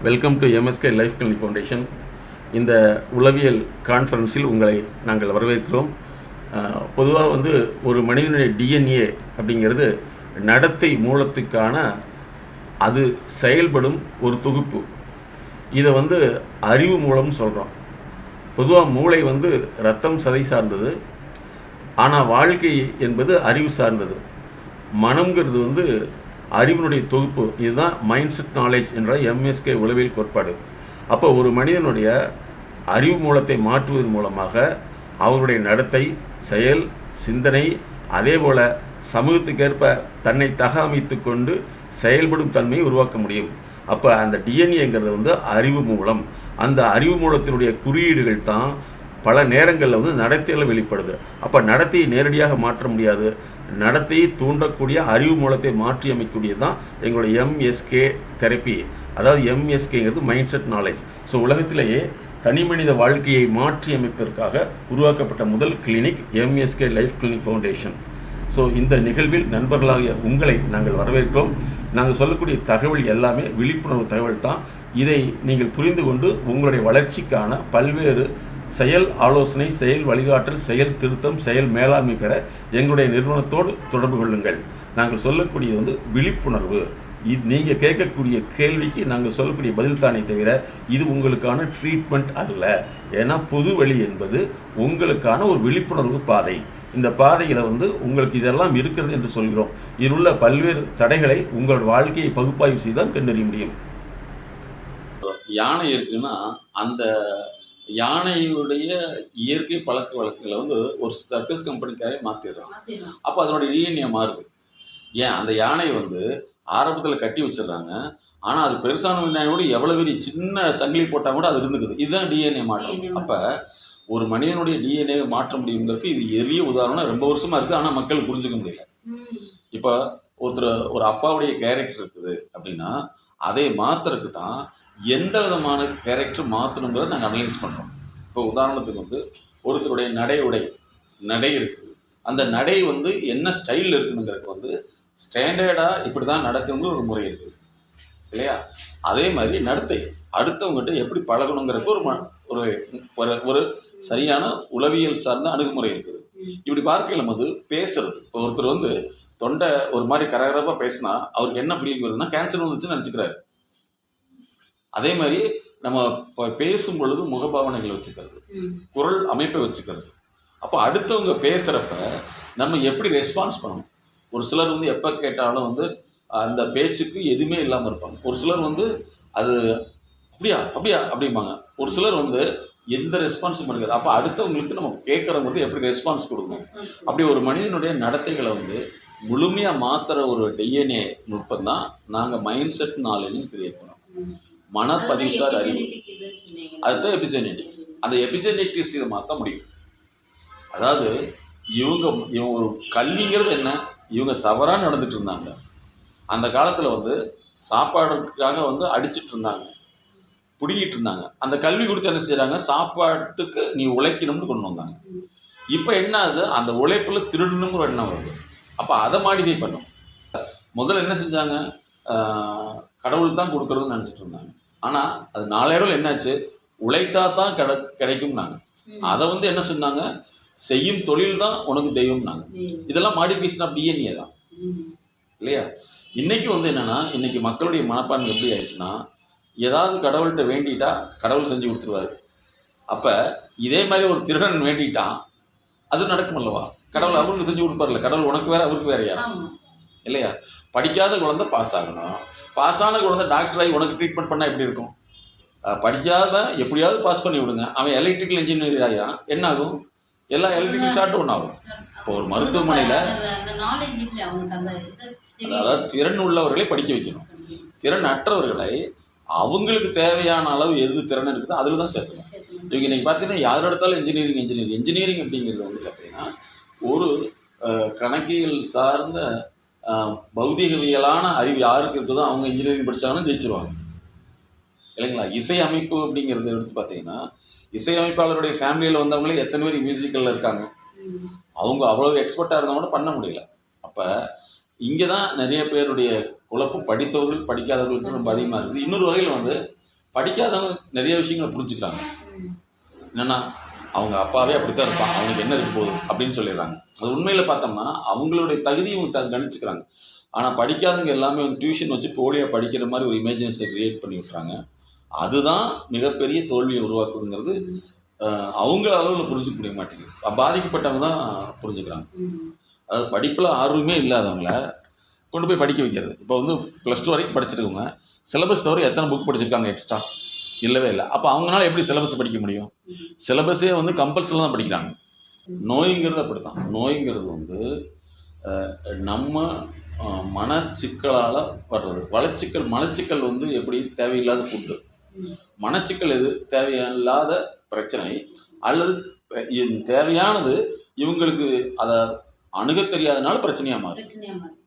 Welcome to MSK life clinic foundation. இந்த உளவியல் கான்ஃபரன்ஸில் உங்களை நாங்கள் வரவேற்கிறோம். பொதுவாக ஒரு மனிதனுடைய டிஎன்ஏ அப்படிங்கிறது நடத்தை மூலத்துக்கான அது செயல்படும் ஒரு தொகுப்பு. இதை அறிவு மூலம் சொல்கிறோம். பொதுவாக மூளை ரத்தம் சதை சார்ந்தது, ஆனால் வாழ்க்கை என்பது அறிவு சார்ந்தது. மனம்ங்கிறது அறிவினுடைய தொகுப்பு. இதுதான் மைண்ட் செட் நாலேஜ் என்ற எம்எஸ்கே உளவியல் கோட்பாடு. அப்போ ஒரு மனிதனுடைய அறிவு மூலத்தை மாற்றுவதன் மூலமாக அவருடைய நடத்தை, செயல், சிந்தனை, அதே போல் சமூகத்துக்கேற்ப தன்னை அமைத்து கொண்டு செயல்படும் தன்மையை உருவாக்க முடியும். அப்போ அந்த டிஎன்ஏங்கிறது அறிவு மூலம். அந்த அறிவு மூலத்தினுடைய குறியீடுகள் தான் பல நேரங்களில் நடத்தையில் வெளிப்படுது. அப்போ நடத்தையை நேரடியாக மாற்ற முடியாது. நடத்தையை தூண்டக்கூடிய அறிவு மூலத்தை மாற்றி அமைக்கக்கூடியது தான் எங்களுடைய எம்எஸ்கே தெரப்பி. அதாவது எம்எஸ்கேங்கிறது மைண்ட் செட் நாலேஜ். ஸோ உலகத்திலேயே தனி மனித வாழ்க்கையை மாற்றி அமைப்பதற்காக உருவாக்கப்பட்ட முதல் clinic MSK life clinic foundation. So இந்த நிகழ்வில் நண்பர்களாகிய உங்களை நாங்கள் வரவேற்கிறோம். நாங்கள் சொல்லக்கூடிய தகவல் எல்லாமே விழிப்புணர்வு தகவல் தான். இதை நீங்கள் புரிந்து கொண்டு உங்களுடைய வளர்ச்சிக்கான பல்வேறு செயல் ஆலோசனை, செயல் வழிகாட்டல், செயல் திருத்தம், செயல் மேலாண்மை பெற எங்களுடைய நிறுவனத்தோடு தொடர்பு கொள்ளுங்கள். நாங்கள் சொல்லக்கூடிய விழிப்புணர்வு. நீங்கள் கேட்கக்கூடிய கேள்விக்கு நாங்கள் சொல்லக்கூடிய பதில் தானே தவிர இது உங்களுக்கான ட்ரீட்மெண்ட் அல்ல. ஏன்னா பொது வழி என்பது உங்களுக்கான ஒரு விழிப்புணர்வு பாதை. இந்த பாதையில் உங்களுக்கு இதெல்லாம் இருக்கிறது என்று சொல்கிறோம். இதில் உள்ள பல்வேறு தடைகளை உங்களோட வாழ்க்கையை பகுப்பாய்வு செய்தால் கண்டறிய முடியும். யானை இருக்குன்னா அந்த யானையுடைய இயற்கை பழக்க வழக்கங்களை ஒரு சர்க்கஸ் கம்பெனிக்காக மாற்றிடுறான். அப்போ அதனுடைய டிஎன்ஏ மாறுது. ஏன் அந்த யானை ஆரம்பத்தில் கட்டி வச்சிடுறாங்க, ஆனால் அது பெருசான விஞ்ஞானியோடு எவ்வளோ பெரிய சின்ன சங்கிலி போட்டால் கூட அது இருந்துக்குது. இதுதான் டிஎன்ஏ மாற்றம். அப்போ ஒரு மனிதனுடைய டிஎன்ஏ மாற்ற முடியுங்கிறதுக்கு இது எளிய உதாரணம். ரொம்ப வருஷமாக இருக்குது, ஆனால் மக்கள் புரிஞ்சுக்க முடியல. இப்போ ஒரு அப்பாவுடைய கேரக்டர் இருக்குது அப்படின்னா அதை மாற்றுறதுக்கு தான் எந்த விதமான கேரக்டர் மாற்றணுங்கிறத நாங்கள் அனலைஸ் பண்ணுறோம். இப்போ உதாரணத்துக்கு ஒருத்தருடைய நடை இருக்குது. அந்த நடை என்ன ஸ்டைல் இருக்குதுங்கிறதுக்கு ஸ்டாண்டர்டாக இப்படி தான் நடக்கணுங்கிற ஒரு முறை இருக்குது இல்லையா? அதே மாதிரி நடத்தை அடுத்தவங்ககிட்ட எப்படி பழகணுங்கிறதுக்கு ஒரு ஒரு சரியான உளவியல் சார்ந்த அணுகுமுறை இருக்குது. இப்படி பார்க்கல பேசுறது. இப்போ ஒருத்தர் தொண்டை ஒரு மாதிரி கரகரப்பாக பேசினா அவருக்கு என்ன ஃபீலிங் வருதுன்னா கேன்சர் வந்துச்சுன்னு நினச்சிக்கிறாரு. அதே மாதிரி நம்ம பேசும் பொழுது முகபாவனைகளை வச்சுக்கிறது, குரல் அமைப்பை வச்சுக்கிறது. அப்போ அடுத்தவங்க பேசுகிறப்ப நம்ம எப்படி ரெஸ்பான்ஸ் பண்ணணும். ஒரு சிலர் எப்போ கேட்டாலும் அந்த பேச்சுக்கு எதுவுமே இல்லாமல் இருப்பாங்க. ஒரு சிலர் அது அப்படியா அப்படியா அப்படிம்பாங்க. ஒரு சிலர் எந்த ரெஸ்பான்ஸும் இருக்காது. அப்போ அடுத்தவங்களுக்கு நம்ம கேட்குறவங்களுக்கு எப்படி ரெஸ்பான்ஸ் கொடுக்கணும். அப்படி ஒரு மனிதனுடைய நடத்தைகளை முழுமையாக மாற்றுற ஒரு டிஎன்ஏ நுட்பம் தான் நாங்கள் மைண்ட் செட் நாலேஜ்னு கிரியேட் பண்ணோம். மனப்பதிவுசார் அறிவு, அதுதான் எபிஜெனெட்டிக்ஸ். அந்த எபிஜெனெட்டிக்ஸ் இதை மாற்ற முடியும். அதாவது இவங்க ஒரு கல்விங்கிறது என்ன, இவங்க தவறாக நடந்துட்டு இருந்தாங்க. அந்த காலத்தில் சாப்பாடுக்காக அடிச்சுட்டு இருந்தாங்க, பிடிக்கிட்டு இருந்தாங்க. அந்த கல்வி கொடுத்து என்ன செய்கிறாங்க, சாப்பாட்டுக்கு நீ உழைக்கணும்னு கொண்டு வந்தாங்க. இப்போ என்ன ஆகுது, அந்த உழைப்பில் திருடணுங்கிற எண்ணம் வருது. அப்போ அதை மாடிஃபை பண்ணும். முதல்ல என்ன செஞ்சாங்க, கடவுள் தான் கொடுக்குறதுன்னு நினச்சிட்டு இருந்தாங்க. ஆனால் அது நாளடைவில் என்னாச்சு, உழைத்தா தான் கிடைக்கும்னாங்க. அதை என்ன சொன்னாங்க, செய்யும் தொழில் தான் உனக்கு தெய்வம்னாங்க. இதெல்லாம் மாடிஃபிகேஷன் ஆஃப் டிஎன்ஏ தான் இல்லையா? இன்னைக்கு என்னென்னா, இன்னைக்கு மக்களுடைய மனப்பான்மை எப்படி ஆயிடுச்சுன்னா, ஏதாவது கடவுள்கிட்ட வேண்டிட்டா கடவுள் செஞ்சு கொடுத்துருவாரு. அப்போ இதே மாதிரி ஒரு திருடன் வேண்டிட்டான், அது நடக்கும் அல்லவா? கடவுள் அவருக்கு செஞ்சு கொடுப்பார்ல. கடவுள் உனக்கு வேற அவருக்கு வேறையா இல்லையா? படிக்காத குழந்தை பாஸ் ஆகணும், பாஸான குழந்தை டாக்டராகி உனக்கு ட்ரீட்மெண்ட் பண்ணால் எப்படி இருக்கும்? படிக்காத எப்படியாவது பாஸ் பண்ணி விடுங்க, அவன் எலக்ட்ரிக்கல் இன்ஜினியர் ஆகியான், என்ன ஆகும்? எல்லா எலக்ட்ரிக்கல் ஷார்ட் ஒன்று ஆகும். இப்போ ஒரு மருத்துவமனையில் அதாவது திறன் உள்ளவர்களை படிக்க வைக்கணும், திறன் அற்றவர்களை அவங்களுக்கு தேவையான அளவு எது திறன் இருக்குதோ அதில் தான் சேர்க்கணும். இவங்க இன்றைக்கி பார்த்தீங்கன்னா யார் எடுத்தாலும் இன்ஜினியரிங் அப்படிங்கிறது பார்த்தீங்கன்னா ஒரு கணக்கியல் சார்ந்த பௌதிகவியலான அறிவு யாருக்கு இருக்குதோ அவங்க இன்ஜினியரிங் படித்தாங்கன்னா ஜெயிச்சிருவாங்க இல்லைங்களா? இசை அமைப்பு அப்படிங்கிறத எடுத்து பார்த்தீங்கன்னா இசையமைப்பாளருடைய ஃபேமிலியில் வந்தவங்களே எத்தனை பேர் மியூசிக்கலில் இருக்காங்க. அவங்க அவ்வளோ எக்ஸ்பர்ட்டாக இருந்தவங்க கூட பண்ண முடியல. அப்போ இங்கே தான் நிறைய பேருடைய குழப்பம் படித்தவர்கள் படிக்காதவர்களுக்கு ரொம்ப அதிகமாக இருக்குது. இன்னொரு வகையில் படிக்காதவங்க நிறைய விஷயங்களை புரிஞ்சுக்கிறாங்க. என்னென்னா அவங்க அப்பாவே அப்படித்தான் இருப்பான், அவனுக்கு என்ன இருக்க போகுது அப்படின்னு சொல்லிடுறாங்க. அது உண்மையில் பார்த்தோம்னா அவங்களுடைய தகுதியை இவங்க கணிச்சுக்கிறாங்க. ஆனால் படிக்காதவங்க எல்லாமே வந்து டியூஷன் வச்சு போலியாக படிக்கிற மாதிரி ஒரு இமேஜினஸை க்ரியேட் பண்ணி விட்டுறாங்க. அதுதான் மிகப்பெரிய தோல்வியை உருவாக்குதுங்கிறது அவங்க அளவில் புரிஞ்சுக்க முடிய மாட்டேங்குது. பாதிக்கப்பட்டவங்க தான் புரிஞ்சுக்கிறாங்க. அதாவது படிப்பில் ஆர்வமே இல்லாதவங்கள கொண்டு போய் படிக்க வைக்கிறது. இப்போ வந்து +2 வரைக்கும் படிச்சிருக்கவங்க சிலபஸ் தவிர எத்தனை புக் படிச்சிருக்காங்க எக்ஸ்ட்ரா? இல்லவே இல்லை. அப்போ அவங்களால எப்படி சிலபஸ் படிக்க முடியும்? சிலபஸே வந்து கம்பல்சரியில் தான் படிக்கிறாங்க. நோய்ங்கிறது அப்படி தான். நோய்ங்கிறது வந்து நம்ம மனச்சிக்கலால் வர்றது. மனச்சிக்கல் வந்து எப்படி தேவையில்லாத ஃபுட்டு, மனச்சிக்கல் எது தேவையில்லாத பிரச்சனை, அல்லது தேவையானது இவங்களுக்கு அதை அணுக தெரியாதனால பிரச்சனையாக மாறும்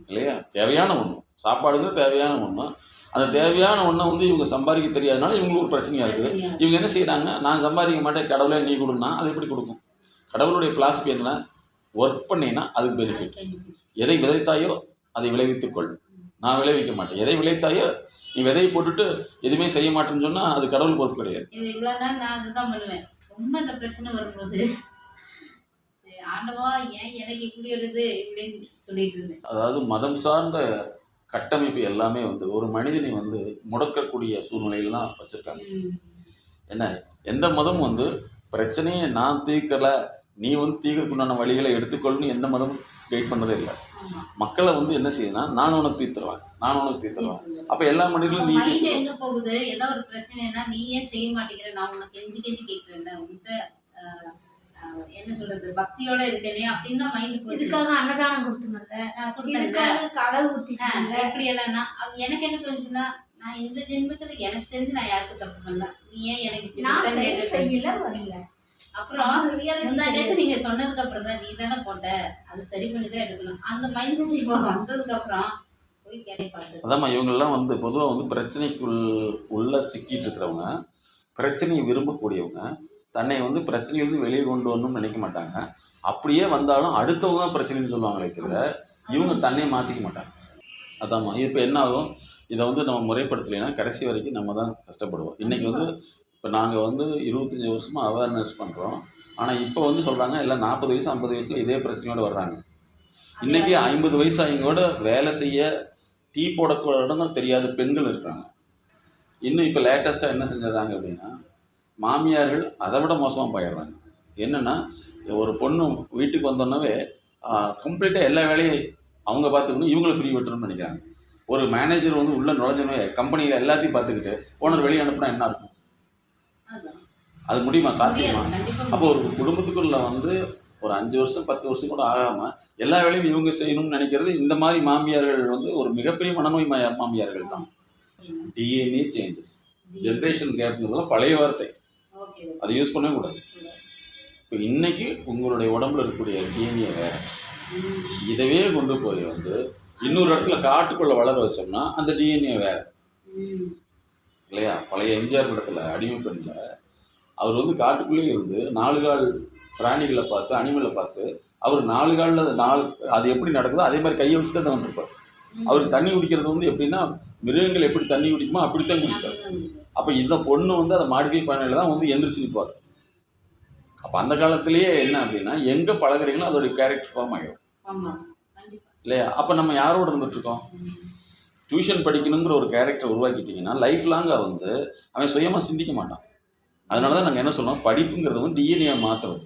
இல்லையா? தேவையான ஒன்று சாப்பாடுங்க தேவையான ஒன்று, அந்த தேவையான ஒன்றை வந்து இவங்க சம்பாதிக்க தெரியாதனால இவங்களுக்கு ஒரு பிரச்சனையாக இருக்குது. இவங்க என்ன செய்கிறாங்க, நான் சம்பாதிக்க மாட்டேன் கடவுளே நீ கொடுன்னா அது எப்படி கொடுக்கும்? கடவுளுடைய பிலாசபி என்னன்னா, ஒர்க் பண்ணினா அதுக்கு பெனிஃபிட். எதை விதைத்தாயோ அதை விளைவித்துக்கொள். நான் விளைவிக்க மாட்டேன். எதை விளைத்தாயோ நீ விதையை போட்டுட்டு எதுவுமே செய்ய மாட்டேன்னு சொன்னால் அது கடவுள் பொறுப்பு கிடையாது. இவ்வளோ நாள் நான் அதுதான் பண்ணுவேன். ரொம்ப இந்த பிரச்சனை வரும்போது ஆண்டவா ஏன் எனக்கு இப்படி வருது இப்படின்னு சொல்லிட்டு இருந்தேன். அதாவது மதம் சார்ந்த கட்டமைப்பு எல்லாமே வந்து ஒரு மனிதனை வந்து முடக்கக்கூடிய சூழ்நிலையில் தான் வச்சுருக்காங்க. என்ன எந்த மதம் வந்து பிரச்சனையை நான் தீர்க்கலை, நீ வந்து தீர்க்கறதுக்குண்டான வழிகளை எடுத்துக்கொள்ளுன்னு எந்த மதமும் கைட் பண்ணதே இல்லை. மக்களை வந்து என்ன செய்யுதுன்னா நான் உனக்கு தீர்த்துருவேன். அப்போ எல்லா மனிதர்களும் நீ எங்கே போகுது? ஏதோ ஒரு பிரச்சனைனா நீ ஏன் செய்ய மாட்டேங்கிற, நான் உனக்கு கெஞ்சி கேட்குறேன்ல, உன்கிட்ட என்ன சொல்றது பக்தியோட இருக்கனே அப்படின்னு தான் மைண்ட் போச்சு. இதுக்காக அன்னதானம் கொடுத்தேன்ல, கலவு ஊத்திட்டேன்ல, இப்படி எல்லாம் எனக்கு என்ன தோணுச்சுன்னா, நான் இந்த ஜென்மத்துல எனக்கு தெரிஞ்சு நான் யாருக்கும் தப்பு பண்ணல, நீ ஏன் எனக்கு செய்யல வரல. அப்புறம் முன்னாடியே நீங்க சொன்னதுக்கு அப்புறம் தான் நீ தானே போட்ட, அது சரி பண்ணி தான் எடுக்கணும் அந்த மைண்ட் செட் இப்போ வந்ததுக்கு அப்புறம் போய் கேட்க பார்த்தது. அதாம்மா இவங்கெல்லாம் வந்து பொதுவாக வந்து பிரச்சனைக்குள் உள்ள சிக்கிட்டு இருக்கிறவங்க, பிரச்சனையை விரும்பக்கூடியவங்க, தன்னை வந்து பிரச்சனையிலிருந்து வெளியே கொண்டு வரணும்னு நினைக்க மாட்டாங்க. அப்படியே வந்தாலும் அடுத்தவங்க தான் பிரச்சனைன்னு சொல்லுவாங்களே தவிர இவங்க தன்னையை மாற்றிக்க மாட்டாங்க. அதாம்மா இது இப்போ என்ன ஆகும், இதை வந்து நம்ம முறைப்படுத்தலைன்னா கடைசி வரைக்கும் நம்ம தான் கஷ்டப்படுவோம். இன்றைக்கி வந்து இப்போ நாங்கள் வந்து 25 வருஷமாக அவேர்னஸ் பண்ணுறோம். ஆனால் இப்போ வந்து சொல்கிறாங்க எல்லாம் 40 வயசு 50 வயசில் இதே பிரச்சனையோடு வர்றாங்க. இன்றைக்கி 50 வயசாகிங்கூட வேலை செய்ய டீ போடக்கூட இடம் தெரியாத பெண்கள் இருக்கிறாங்க. இன்னும் இப்போ லேட்டஸ்ட்டாக என்ன செஞ்சிடறாங்க அப்படின்னா, மாமியார்கள் அதை விட மோசமாக போயிடுறாங்க. என்னென்னா ஒரு பொண்ணு வீட்டுக்கு வந்தோன்னே கம்ப்ளீட்டாக எல்லா வேலையும் அவங்க பார்த்துக்கணும், இவங்களை ஃப்ரீ விட்டுருன்னு நினைக்கிறாங்க. ஒரு மேனேஜர் வந்து உள்ளே நுழைஞ்சனே கம்பெனியில் எல்லாத்தையும் பார்த்துக்கிட்டு ஓனர் வெளியே அனுப்புனா என்ன இருக்கும்? அது முடியுமா? சாத்தியமா? அப்போ ஒரு குடும்பத்துக்குள்ளே வந்து ஒரு 5 வருஷம் 10 வருஷம் கூட ஆகாமல் எல்லா வேலையும் இவங்க செய்யணும்னு நினைக்கிறது இந்த மாதிரி மாமியார்கள் வந்து ஒரு மிகப்பெரிய மனநோய் மாமியார்கள் தான். டிஎன்ஏ சேஞ்சஸ், ஜென்ரேஷன் கேப்ங்கிறதுலாம் பழைய வார்த்தை, அதை யூஸ் பண்ணவே கூடாது. இப்போ இன்றைக்கி உங்களுடைய உடம்புல இருக்கக்கூடிய டிஎன்ஏ வேறு, இதவே கொண்டு போய் வந்து இன்னொரு இடத்துல காட்டுக்குள்ளே வளர வச்சோம்னா அந்த டிஎன்ஏ வேறு இல்லையா? பழைய எம்ஜிஆர் இடத்துல அடிமை பெண்ணில் அவர் வந்து காட்டுக்குள்ளேயே இருந்து 4 கால் பிராணிகளை பார்த்து அனிமலை பார்த்து அவர் 4 காலில் அது எப்படி நடக்குதோ அதே மாதிரி கையை வச்சு தான் வந்துருப்பார். அவருக்கு தண்ணி குடிக்கிறது வந்து எப்படின்னா மிருகங்கள் எப்படி தண்ணி குடிக்குமோ அப்படித்தான் குடிப்பார். அப்போ இந்த பொண்ணு வந்து அதை மாடிஃபை பண்ணல தான் வந்து எந்திரிச்சு நிற்பார். அப்போ அந்த காலத்திலேயே என்ன அப்படின்னா எங்கே பழகிறீங்களோ அதோடைய கேரக்டர் ஃபார்ம் ஆகிடும் இல்லையா? அப்போ நம்ம யாரோடு இருந்துகிட்ருக்கோம்? டியூஷன் படிக்கணுங்கிற ஒரு கேரக்டர் உருவாக்கிட்டிங்கன்னா லைஃப் லாங்காக வந்து அவன் சுயமாக சிந்திக்க மாட்டான். அதனால தான் நாங்கள் என்ன சொல்கிறோம், படிப்புங்கிறது வந்து டிஎன்ஏ மாற்றுறது.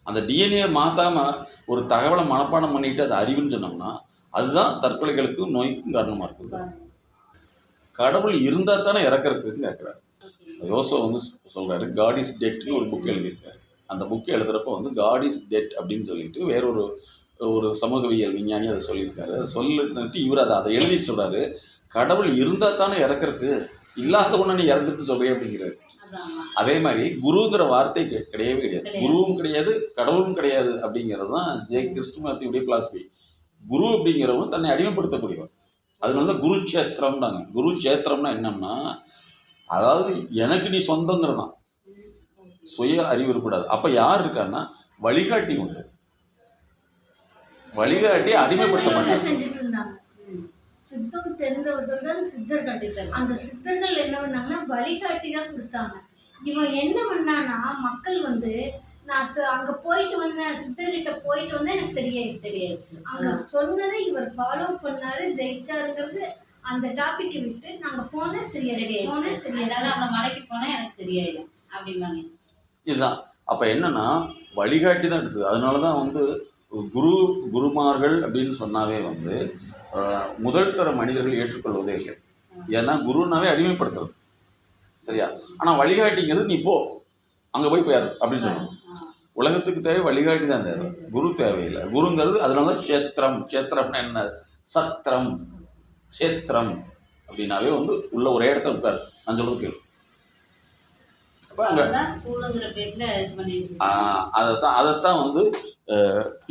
அந்த டிஎன்ஏ மாற்றாமல் ஒரு தகவலை மனப்பாடம் பண்ணிட்டு அது அறிவுன்னு சொன்னோம்னா அதுதான் தற்கொலைகளுக்கும் நோய்க்கும் காரணமாக இருக்குது. கடவுள் இருந்தால் தானே இறக்கிறதுக்குன்னு கேட்குறாரு. யோசோ வந்து சொல்கிறாரு, காட் இஸ் டெட்னு ஒரு புக் எழுதியிருக்காரு. அந்த புக்கு எழுதுகிறப்ப வந்து காட் இஸ் டெட் அப்படின்னு சொல்லிட்டு வேறொரு சமூகவியல் விஞ்ஞானி அதை சொல்லியிருக்காரு. அதை சொல்லிட்டு இவர் அதை எழுதிட்டு சொல்கிறாரு, கடவுள் இருந்தால் தானே இறக்கிறதுக்கு, இல்லாத ஒன்று நீ இறந்துட்டு சொல்கிறேன் அப்படிங்கிறாரு. அதே மாதிரி குருங்கிற வார்த்தை கிடையவே கிடையாது, குருவும் கிடையாது கடவுளும் கிடையாது அப்படிங்கிறது தான் கிறிஸ்துமத்தியுடைய பிலாசபி. குரு அப்படிங்கிறவங்க தன்னை அடிமைப்படுத்தக்கூடியவர். அதனால தான் குருக்ஷேத்திரம்னாங்க. குருக்ஷேத்திரம்னா என்னன்னா அதாவது எனக்கு நீ சொந்தங்கிறது தான், சுய அறிவு இருக்கக்கூடாது. அப்போ யார் இருக்கான்னா வழிகாட்டி உண்டு, வழிகாட்டி அடிமைப்படுத்த மாட்டாங்க. சித்தம் தெரிந்தவர்கள் தான் சித்தர்கள். அந்த சித்தர்கள் என்ன பண்ணாங்கன்னா வழிகாட்டி தான் கொடுத்தாங்க. இவன் என்ன பண்ணானா, மக்கள் வந்து நான் அங்க போயிட்டு வந்தேன், சித்தர்கிட்ட போயிட்டு வந்தேன், எனக்கு சரியாயிடுச்சு. அங்க சொன்னதை இவர் ஃபாலோ பண்ணாரு, ஜெயிச்சாருங்கிறது அந்த டாபிக் விட்டு நாங்க போனேன் சரியாயிடுச்சு. அந்த மலைக்கு போனா எனக்கு சரியாயிடும் அப்படிம்பாங்க. இதுதான் அப்ப என்னன்னா வழிகாட்டி தான் எடுத்தது. அதனாலதான் வந்து குருமார்கள் அப்படின்னு சொன்னாவே வந்து முதல் தர மனிதர்கள் ஏற்றுக்கொள்வதே இல்லை. ஏன்னா குருனாவே அடிமைப்படுத்துறது, சரியா? ஆனா வழிகாட்டிங்கிறது நீ போ அங்க போய் பேர் அப்படின்னு சொல்லணும். உலகத்துக்கு தேவை வழிகாட்டி தான் தேவை, குரு தேவையில்லை. குருங்கிறது அதனால கஷேத்திரம்னு என்ன, சத்திரம் கஷேத்திரம் அப்படின்னாவே வந்து உள்ள ஒரே இடத்துல உட்காரு, நான் சொல்றது கேளு. அதைத்தான் வந்து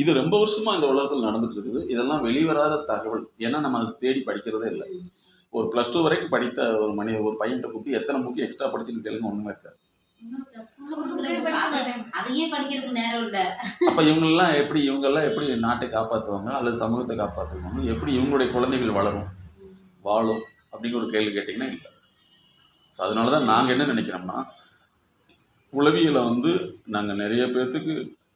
இது ரொம்ப வருஷமா இந்த உலகத்தில் நடந்துட்டு இருக்குது. இதெல்லாம் வெளிவராத தகவல். ஏன்னா நம்ம அதை தேடி படிக்கிறதே இல்லை. ஒரு +2 வரைக்கும் படித்த ஒரு பையன்கிட்ட கூப்பிட்டு எத்தனை புக்கு எக்ஸ்ட்ரா படிச்சுன்னு கேளுங்க, ஒண்ணுமே இருக்காது. அப்ப இவங்கெல்லாம் எப்படி நாட்டை காப்பாற்றுவாங்க அல்லது சமூகத்தை காப்பாற்றுவாங்க, எப்படி இவங்களுடைய குழந்தைகள் வாழும் அப்படிங்கிற ஒரு கேள்வி கேட்டீங்கன்னா இல்லை. ஸோ அதனாலதான் நாங்க என்ன நினைக்கிறோம்னா, உளவியலை வந்து நாங்கள் நிறைய பேர்த்துக்கு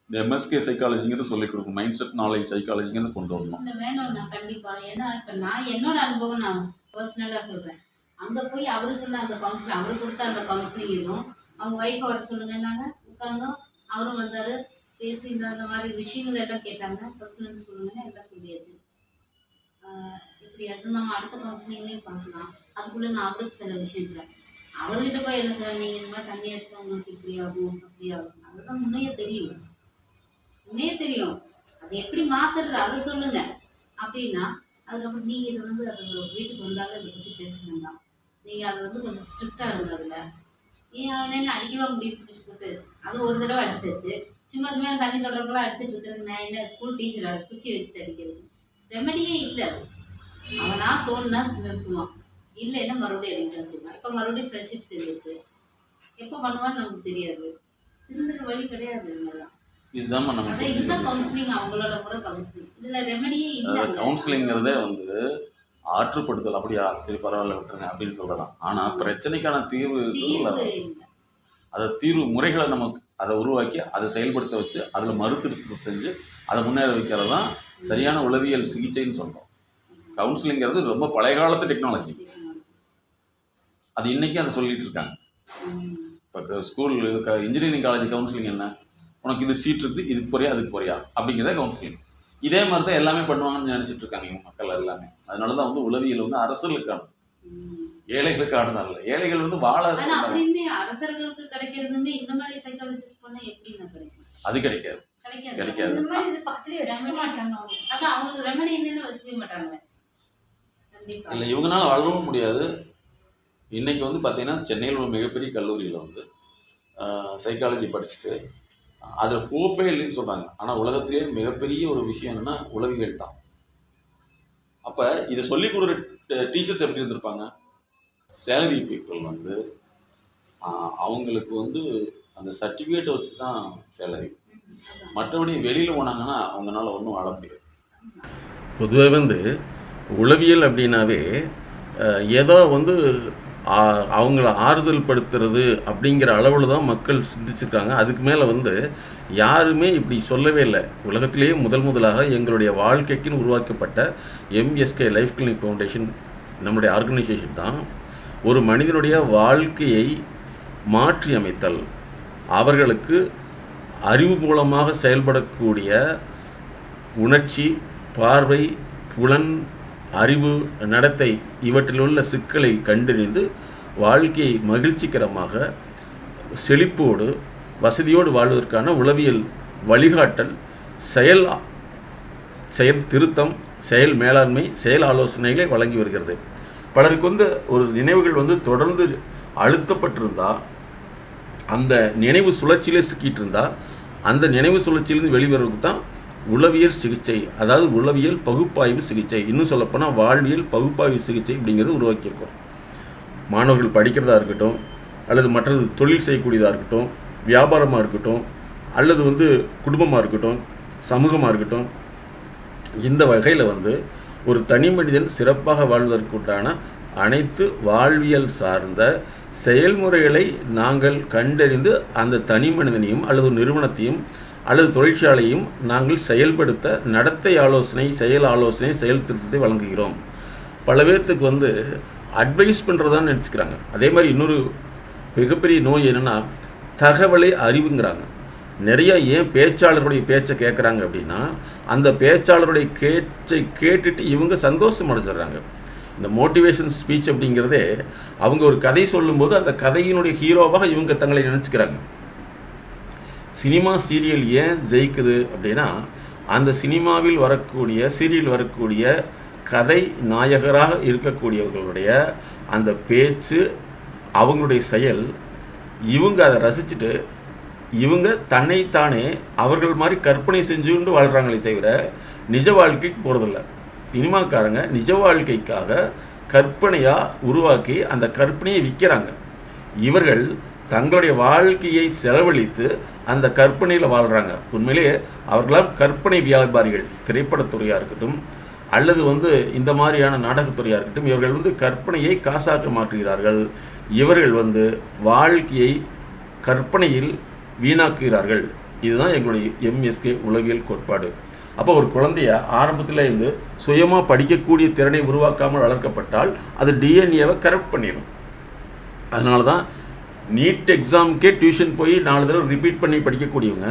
இந்த MSK சைக்காலஜிங்கிறது சொல்லிக் கொடுக்கும், மைண்ட் செட் நாலேஜ் சைக்காலஜிங்கிறது கொண்டு வரணும். வேணும்ண்ணா கண்டிப்பா. ஏன்னா இப்போ நான் என்னோட அனுபவம் நான் பர்சனலாக சொல்கிறேன். அங்கே போய் அவர் சொன்ன அந்த கவுன்சிலிங், அவர் கொடுத்த அந்த கவுன்சிலிங் எதுவும் அவங்க ஒய்ஃபை வர சொல்லுங்கன்னாங்க, உட்காந்தோம், அவரும் வந்தார், பேசி இந்த மாதிரி விஷயங்கள் எல்லாம் கேட்டாங்க. பர்சனல் சொல்லுங்கன்னா எல்லாம் சொல்லியாச்சு. இப்படி அது நம்ம அடுத்த கவுன்சிலிங்லேயும் பார்க்கலாம். அதுக்குள்ளே நான் அவருக்கு சில விஷயம் சொல்கிறேன். அவர்கிட்ட போய் என்ன சொல்கிறேன், நீங்கள் இந்த மாதிரி தண்ணி அடிச்சா உங்களுக்கு இப்படி ஆகும் அப்படி ஆகும், அதுதான் முன்னையே தெரியும். அதை எப்படி மாத்துறது அதை சொல்லுங்க அப்படின்னா, அதுக்கப்புறம் நீங்கள் இதை வந்து அது வீட்டுக்கு வந்தாலும் இதை பற்றி பேசணும் தான். நீங்கள் அதை வந்து கொஞ்சம் ஸ்ட்ரிக்டாக இருங்க. அதில் ஏன் என்ன அடிக்கவா முடியும் பிடிச்சி போட்டு, அது ஒரு தடவை அடிச்சாச்சு. சும்மா தண்ணி தொடர்பெல்லாம் அடிச்சுட்டு இருக்கிறது. நான் என்ன ஸ்கூல் டீச்சர், அதை குச்சி வச்சுட்டு அடிக்கிறது ரெமடியே இல்லை. அது அவனா தோணுனா நிறுத்துவான், இல்லைன்னா மறுபடியும் அடிக்கதான் செய்வான். இப்போ மறுபடியும் ஃப்ரெண்ட்ஷிப் சரி இருக்கு, எப்போ பண்ணுவான்னு நமக்கு தெரியாது. திருந்துற வழி கிடையாது. இதுதான் கவுன்சிலிங், அவங்களோட முறை கவுன்சிலிங். இதுல ரெமடியே இல்லை. கவுன்சிலிங்கிறதே வந்து ஆற்றுப்படுத்தல், அப்படியா சரி பரவாயில்ல விட்டுருங்க அப்படின்னு சொல்லலாம். ஆனா பிரச்சனைக்கான தீர்வு அதை தீர்வு முறைகளை நமக்கு அதை உருவாக்கி அதை செயல்படுத்த வச்சு அதில் மறுதிருத்தம் செஞ்சு அதை முன்னேற வைக்கிறது தான் சரியான உளவியல் சிகிச்சைன்னு சொல்றோம். கவுன்சிலிங்கிறது ரொம்ப பழைய காலத்து டெக்னாலஜி. அது இன்னைக்கு அதை சொல்லிட்டு இருக்காங்க. இப்போ ஸ்கூல் இன்ஜினியரிங் காலேஜ் கவுன்சிலிங் என்ன, உனக்கு இது சீட் இருக்குது, இதுக்கு போறியா அதுக்கு போறியா அப்படிங்கிறத கவுன்சிலிங். இதே மாதிரி தான் எல்லாமே பண்ணுவாங்கன்னு நினைச்சிட்டு இருக்காங்க இவங்க மக்கள் எல்லாமே. அதனால தான் வந்து உளவியல் வந்து அரசர்களுக்கானது, ஏழைகளுக்கானது அல்ல. ஏழைகள் வந்து வாழ அரசர்களுக்கு கிடைக்கிறதுமே இந்த மாதிரி சைக்காலஜிஸ்ட் பண்ண எப்படி கிடைக்கும்? அது கிடைக்காது. இல்லை, இவங்கனால வளரவும் முடியாது. இன்னைக்கு வந்து பார்த்தீங்கன்னா சென்னையில் ஒரு மிகப்பெரிய கல்லூரியில் வந்து சைக்காலஜி படிச்சுட்டு அதில் ஹோப்பே இல்லைன்னு சொல்கிறாங்க. ஆனால் உலகத்திலே மிகப்பெரிய ஒரு விஷயம் என்னென்னா உளவியல் தான். அப்போ இதை சொல்லிக் கொடுக்குற டீச்சர்ஸ் எப்படி இருந்திருப்பாங்க? சேலரி பீப்புள் வந்து அவங்களுக்கு வந்து அந்த சர்டிஃபிகேட்டை வச்சு தான் சேலரி. மற்றபடி வெளியில் போனாங்கன்னா அவங்களால ஒன்றும் வாழ முடியாது. பொதுவாக வந்து உளவியல் அப்படின்னாவே ஏதோ வந்து அவங்கள ஆறுதல் படுத்துறது அப்படிங்கிற அளவில் தான் மக்கள் சிந்திச்சிருக்காங்க. அதுக்கு மேலே வந்து யாருமே இப்படி சொல்லவே இல்லை. உலகத்திலேயே முதலாக எங்களுடைய வாழ்க்கைக்குன்னு உருவாக்கப்பட்ட MSK லைஃப் கிளினிக் ஃபவுண்டேஷன் நம்முடைய ஆர்கனைசேஷன் தான் ஒரு மனிதனுடைய வாழ்க்கையை மாற்றி அமைத்தல், அவர்களுக்கு அறிவு மூலமாக செயல்படக்கூடிய உணர்ச்சி, பார்வை, புலன், அறிவு, நடத்தை இவற்றிலுள்ள சிக்கலை கண்டறிந்து வாழ்க்கையை மகிழ்ச்சிகரமாக செழிப்போடு வசதியோடு வாழ்வதற்கான உளவியல் வழிகாட்டல், செயல் திருத்தம், செயல் மேலாண்மை, செயல் ஆலோசனைகளை வழங்கி வருகிறது. பலருக்கு வந்து ஒரு நினைவுகள் வந்து தொடர்ந்து அழுத்தப்பட்டிருந்தால், அந்த நினைவு சுழற்சியிலே சிக்கிட்டு இருந்தால், அந்த நினைவு சுழற்சியிலிருந்து வெளிவருவதுக்கு தான் உளவியல் சிகிச்சை, அதாவது உளவியல் பகுப்பாய்வு சிகிச்சை, இன்னும் சொல்லப்போனால் வாழ்வியல் பகுப்பாய்வு சிகிச்சை அப்படிங்கிறது உருவாக்கியிருக்கோம். மாணவர்கள் படிக்கிறதா இருக்கட்டும், அல்லது மற்றது தொழில் செய்யக்கூடியதாக இருக்கட்டும், வியாபாரமாக இருக்கட்டும், அல்லது வந்து குடும்பமாக இருக்கட்டும், சமூகமாக இருக்கட்டும், இந்த வகையில் வந்து ஒரு தனி மனிதன் சிறப்பாக வாழ்வதற்குண்டான அனைத்து வாழ்வியல் சார்ந்த செயல்முறைகளை நாங்கள் கண்டறிந்து அந்த தனி மனிதனையும் அல்லது நிறுவனத்தையும் அல்லது தொழிற்சாலையும் நாங்கள் செயல்படுத்த நடத்தை ஆலோசனை, செயல் ஆலோசனை, செயல் திருத்தத்தை வழங்குகிறோம். பல பேர்த்துக்கு அட்வைஸ் பண்ணுறதான்னு நினச்சிக்கிறாங்க. அதே மாதிரி இன்னொரு மிகப்பெரிய நோய் என்னென்னா தகவலை அறிவுங்கிறாங்க. நிறைய ஏன் பேச்சாளருடைய பேச்சை கேட்குறாங்க அப்படின்னா அந்த பேச்சாளருடைய பேச்சை கேட்டுட்டு இவங்க சந்தோஷம் அடைஞ்சிடுறாங்க. இந்த மோட்டிவேஷன் ஸ்பீச் அப்படிங்கிறதே அவங்க ஒரு கதை சொல்லும்போது அந்த கதையினுடைய ஹீரோவாக இவங்க தங்களை நினச்சிக்கிறாங்க. சினிமா சீரியல் ஏன் ஜெயிக்குது அப்படின்னா அந்த சினிமாவில் வரக்கூடிய சீரியல் வரக்கூடிய கதை நாயகராக இருக்கக்கூடியவர்களுடைய அந்த பேச்சு, அவங்களுடைய செயல், இவங்க அதை ரசிச்சுட்டு இவங்க தன்னைத்தானே அவர்கள் மாதிரி கற்பனை செஞ்சுண்டு வாழ்கிறாங்களே தவிர நிஜ வாழ்க்கைக்கு போகிறதில்ல. சினிமாக்காரங்க நிஜ வாழ்க்கைக்காக கற்பனையாக உருவாக்கி அந்த கற்பனையை விற்கிறாங்க. இவர்கள் தங்களுடைய வாழ்க்கையை செலவழித்து அந்த கற்பனையில் வாழ்கிறாங்க. உண்மையிலேயே அவர்களாம் கற்பனை வியாபாரிகள். திரைப்படத்துறையாக இருக்கட்டும் அல்லது இந்த மாதிரியான நாடகத்துறையாக இருக்கட்டும், இவர்கள் கற்பனையை காசாக்க மாற்றுகிறார்கள். இவர்கள் வாழ்க்கையை கற்பனையில் வீணாக்குகிறார்கள். இதுதான் எங்களுடைய எம்எஸ்கே உளவியல் கோட்பாடு. அப்போ ஒரு குழந்தைய ஆரம்பத்தில் இருந்து சுயமாக படிக்கக்கூடிய திறனை உருவாக்காமல் வளர்க்கப்பட்டால் அது டிஎன்ஏவை கரெக்ட் பண்ணிடும். அதனால தான் நீட் எக்ஸாமுக்கே டியூஷன் போய் 4 தடவை ரிப்பீட் பண்ணி படிக்கக்கூடியவங்க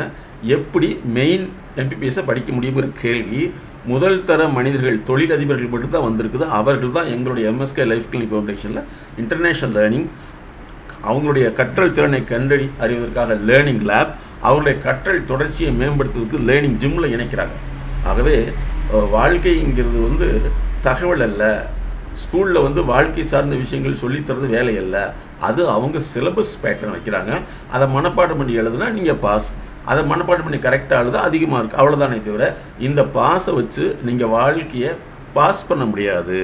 எப்படி மெயின் எம்பிபிஎஸ்ஸை படிக்க முடியுங்கிற கேள்வி முதல் தர மனிதர்கள், தொழிலதிபர்கள் மட்டும் தான் வந்திருக்குது. அவர்கள் தான் எங்களுடைய எம்எஸ்கே லைஃப் கிளினிக் ஃபவுண்டேஷனில் இன்டர்நேஷ்னல் லேர்னிங், அவங்களுடைய கற்றல் திறனை கண்டறி அறிவதற்காக லேர்னிங் லேப், அவருடைய கற்றல் தொடர்ச்சியை மேம்படுத்துவதற்கு லேர்னிங் ஜிம்மில் இணைக்கிறாங்க. ஆகவே வாழ்க்கைங்கிறது தகவல் அல்ல. ஸ்கூலில் வாழ்க்கை சார்ந்த விஷயங்கள் சொல்லித்தரது வேலை அல்ல. அது அவங்க சிலபஸ் பேட்டர்ன் வைக்கிறாங்க. அதை மனப்பாடம் பண்ணி எழுதுனா நீங்கள் பாஸ், அதை மனப்பாடம் பண்ணி கரெக்டாக எழுத அதிகமாக இருக்குது. அவ்வளோதானே தவிர இந்த பாஸை வச்சு நீங்கள் வாழ்க்கையை பாஸ் பண்ண முடியாது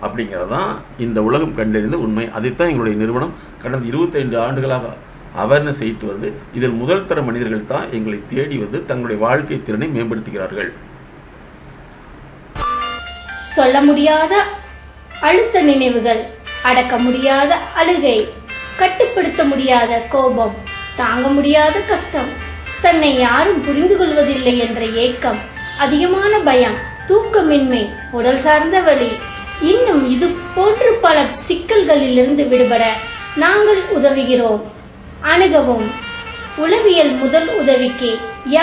அப்படிங்கிறது தான் இந்த உலகம் கண்டறிந்த உண்மை. அதைத்தான் எங்களுடைய நிறுவனம் கடந்த 25 ஆண்டுகளாக அவேர்னஸ் செய்து வருது. இதில் முதல் தர மனிதர்கள் தான் எங்களை தேடி தங்களுடைய வாழ்க்கை திறனை மேம்படுத்துகிறார்கள். சொல்ல முடியாத அழுத்த நினைவுகள், அடக்க முடியாத அழுகை, கட்டுப்படுத்த முடியாத கோபம், தாங்க முடியாத கஷ்டம், தன்னை யாரும் புரிந்து கொள்வதில்லை என்ற ஏக்கம், அதிகமான பயம், தூக்கமின்மை, உடல் சார்ந்த வலி, இன்னும் இது போன்று பல சிக்கல்களிலிருந்து விடுபட நாங்கள் உதவுகிறோம். அணுகவும். உளவியல் முதல் உதவிக்கு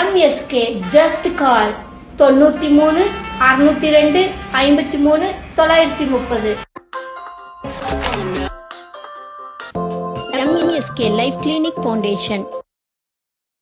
MSK just call 93 602 53 930. MSK life clinic foundation.